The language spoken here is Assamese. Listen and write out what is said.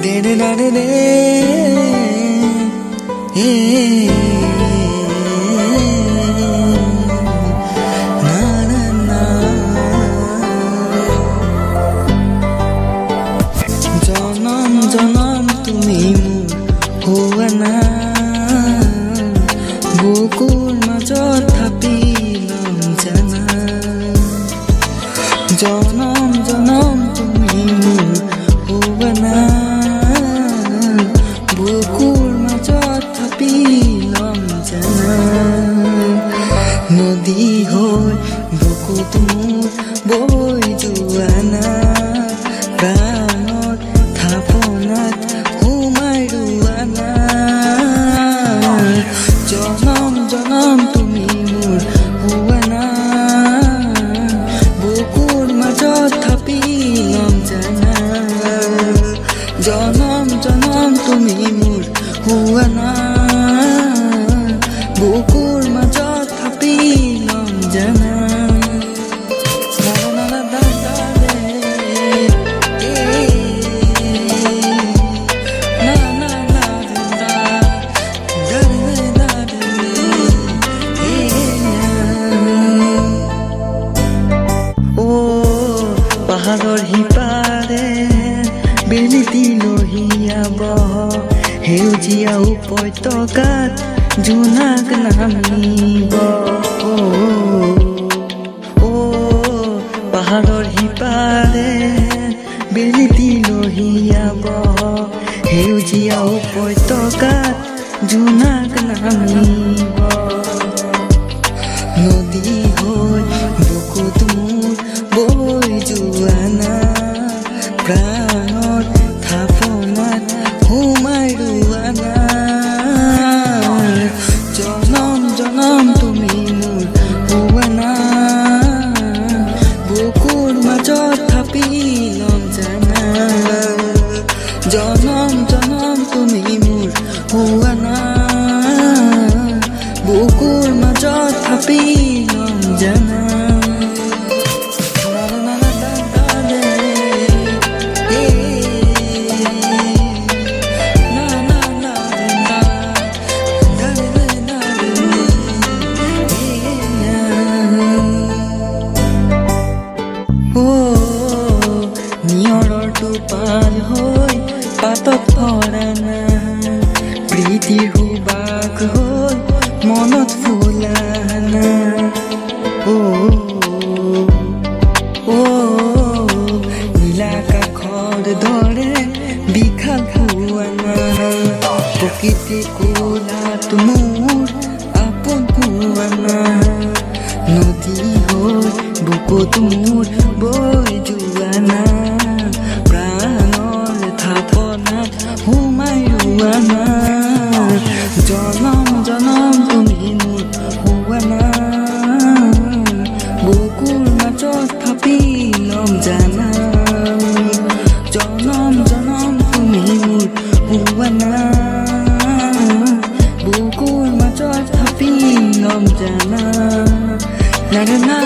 de de da de de na na na janam janam tumi mor howa na bukur majot thapilam jana janam janam tumi mor howa na bukur majot thapilam jana nodi hoy bukut mor boi juana pranot thaponat humai ruana janam janam tumi mor howa na bukur majot thapilam jana janam janam tumi mor howa na bukur majot thapilam jana পাহাৰৰ সিপাৰে বেলিতি লহিয়া বহ সেউজীয়া উপত্যকাত জোনাক নামিব পাহাৰৰ সিপাৰে বেলিতি লহিয়া বহ সেউজীয়া উপত্যকাত জোনাক নামিব নদী হৈ বুকুত মোৰ বৈ যোৱানা প্ৰাণত থাপনাত সোমাই ৰোৱানা জনম জনম তুমি মোৰ হোৱানা বুকুৰ মাজত থাপিলম জানা জনম জনম তুমি মোৰ হোৱানা বুকুৰ মাজত থাপিলম জানা নিয়ৰৰ টোপাল হৈ পাতত ভৰা না প্ৰীতিৰ সুবাস হৈ মনত ফুলা না নীলা কাষৰ দৰে বিশাল হোৱানা প্ৰকৃতি কোলাত মোৰ আপোন হোৱানা নদী হৈ বুকুত মোৰ বৈ যোৱানা প্ৰাণৰ থাপনাত সোমাই ৰোৱানা জনম জনম তুমি মোৰ হোৱানা বুকুৰ মাজত থাপিলম জানা জনম জনম তুমি মোৰ হোৱানা বুকুৰ মাজত থাপিলম জানা না না